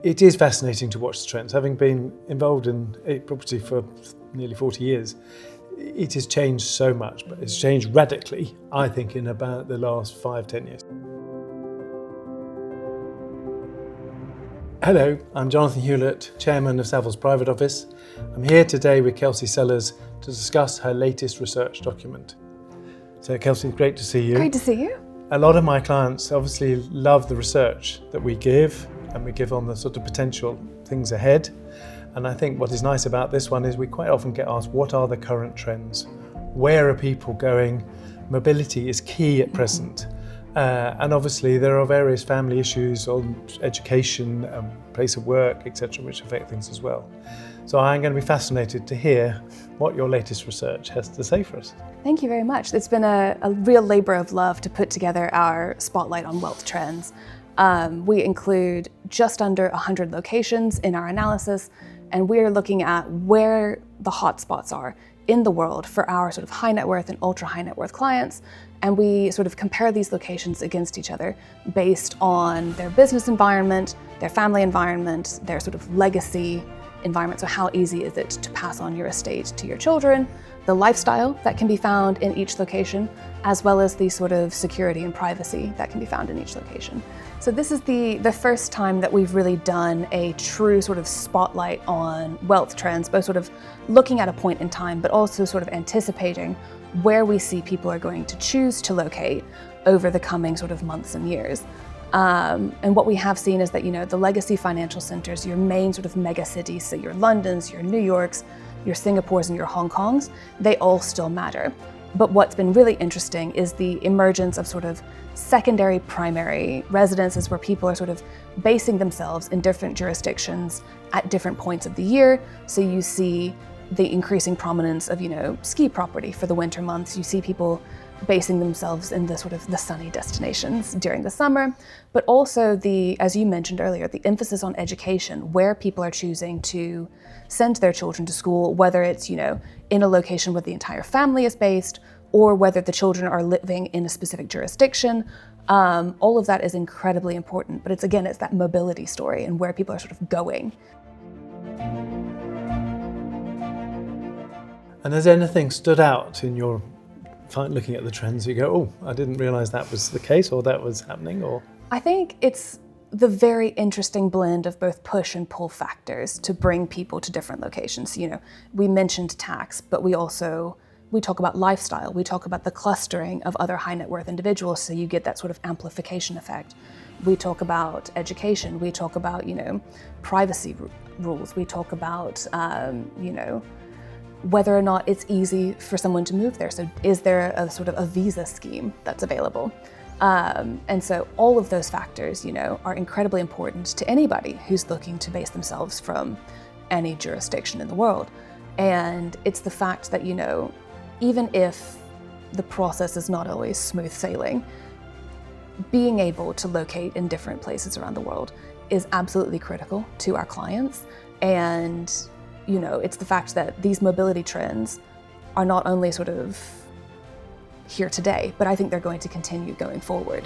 It is fascinating to watch the trends. Having been involved in property for nearly 40 years, it has changed so much, but it's changed radically, I think, in about the last 5-10 years. Hello, I'm Jonathan Hewlett, Chairman of Savills Private Office. I'm here today with Kelcie Sellers to discuss her latest research document. So Kelcie, great to see you. Great to see you. A lot of my clients obviously love the research that we give, and we give on the sort of potential things ahead. And I think what is nice about this one is we quite often get asked, what are the current trends? Where are people going? Mobility is key at present. And obviously there are various family issues on education, place of work, etc., which affect things as well. So I'm going to be fascinated to hear what your latest research has to say for us. Thank you very much. It's been a real labor of love to put together our spotlight on wealth trends. We include just under 100 locations in our analysis, and we're looking at where the hotspots are in the world for our sort of high net worth and ultra high net worth clients. And we sort of compare these locations against each other based on their business environment, their family environment, their sort of legacy environment. So how easy is it to pass on your estate to your children, the lifestyle that can be found in each location, as well as the sort of security and privacy that can be found in each location. So this is the first time that we've really done a true sort of spotlight on wealth trends, both sort of looking at a point in time, but also sort of anticipating where we see people are going to choose to locate over the coming sort of months and years. And what we have seen is that, the legacy financial centers, your main sort of mega cities, so your Londons, your New Yorks, your Singapores and your Hong Kongs, they all still matter. But what's been really interesting is the emergence of sort of secondary, primary residences where people are sort of basing themselves in different jurisdictions at different points of the year. So you see the increasing prominence of, ski property for the winter months. You see people basing themselves in the sort of the sunny destinations during the summer, but also as you mentioned earlier, the emphasis on education, where people are choosing to send their children to school, whether it's, in a location where the entire family is based, or whether the children are living in a specific jurisdiction. All of that is incredibly important, but it's that mobility story and where people are sort of going. And has anything stood out in your looking at the trends? You go, oh, I didn't realize that was the case, or that was happening, or? I think it's the very interesting blend of both push and pull factors to bring people to different locations. We mentioned tax, but we talk about lifestyle. We talk about the clustering of other high net worth individuals, so you get that sort of amplification effect. We talk about education. We talk about, privacy rules. We talk about, whether or not it's easy for someone to move there. So is there a sort of a visa scheme that's available? And so all of those factors, are incredibly important to anybody who's looking to base themselves from any jurisdiction in the world. And it's the fact that, even if the process is not always smooth sailing, being able to locate in different places around the world is absolutely critical to our clients. And it's the fact that these mobility trends are not only sort of here today, but I think they're going to continue going forward.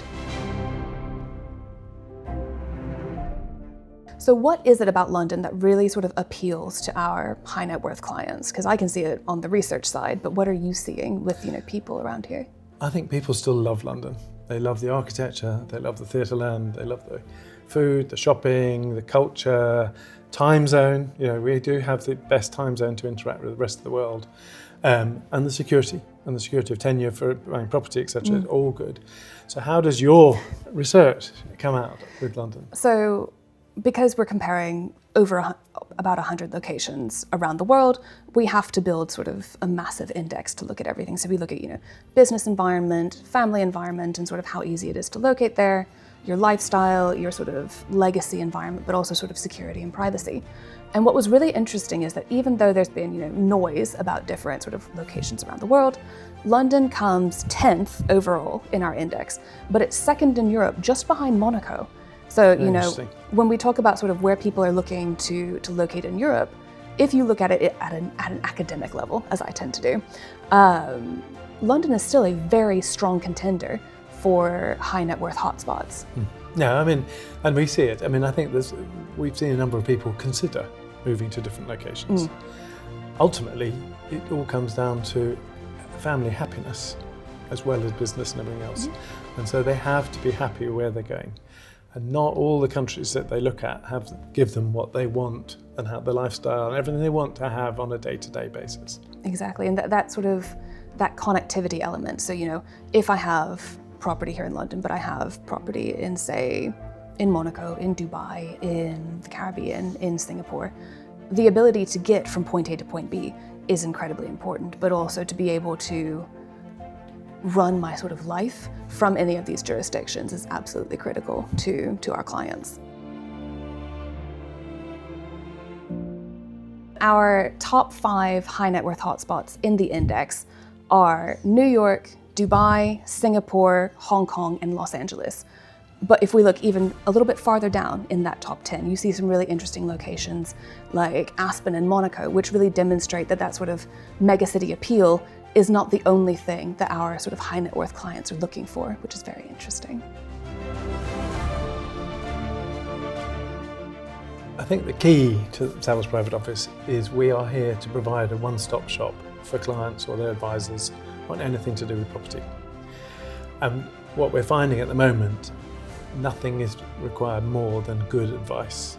So what is it about London that really sort of appeals to our high net worth clients? Because I can see it on the research side, but what are you seeing with, people around here? I think people still love London. They love the architecture, they love the theatre land, they love the food, the shopping, the culture, time zone. We do have the best time zone to interact with the rest of the world, and the security of tenure for buying property, etc. is all good. So how does your research come out with London? So because we're comparing over about 100 locations around the world, we have to build sort of a massive index to look at everything. So we look at, business environment, family environment, and sort of how easy it is to locate there, your lifestyle, your sort of legacy environment, but also sort of security and privacy. And what was really interesting is that even though there's been, noise about different sort of locations around the world, London comes 10th overall in our index, but it's second in Europe, just behind Monaco. So, when we talk about sort of where people are looking to locate in Europe, if you look at it at an academic level, as I tend to do, London is still a very strong contender for high net worth hotspots. No, I mean, and we see it. I mean, I think we've seen a number of people consider moving to different locations. Ultimately, it all comes down to family happiness as well as business and everything else. And so they have to be happy where they're going. And not all the countries that they look at give them what they want and have the lifestyle and everything they want to have on a day-to-day basis. Exactly, and that sort of, that connectivity element. So, if I have property here in London, but I have property in, say, in Monaco, in Dubai, in the Caribbean, in Singapore, the ability to get from point A to point B is incredibly important, but also to be able to run my sort of life from any of these jurisdictions is absolutely critical to our clients. Our top 5 high net worth hotspots in the index are New York, Dubai, Singapore, Hong Kong, and Los Angeles. But if we look even a little bit farther down in that top 10, you see some really interesting locations like Aspen and Monaco, which really demonstrate that sort of megacity appeal is not the only thing that our sort of high net worth clients are looking for, which is very interesting. I think the key to Savills Private Office is we are here to provide a one-stop shop for clients or their advisors on anything to do with property. And what we're finding at the moment, nothing is required more than good advice.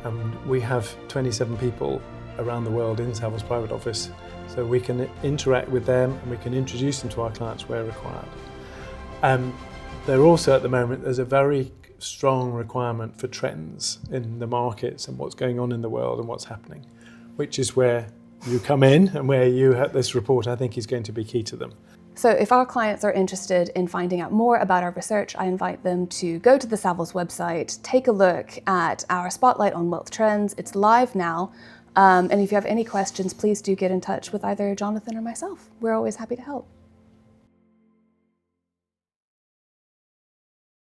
And we have 27 people around the world in Savills Private Office, so we can interact with them and we can introduce them to our clients where required. There also at the moment, there's a very strong requirement for trends in the markets and what's going on in the world and what's happening, which is where you come in and where you have this report, I think, is going to be key to them. So if our clients are interested in finding out more about our research, I invite them to go to the Savills website, take a look at our Spotlight on Wealth Trends. It's live now. And if you have any questions, please do get in touch with either Jonathan or myself. We're always happy to help.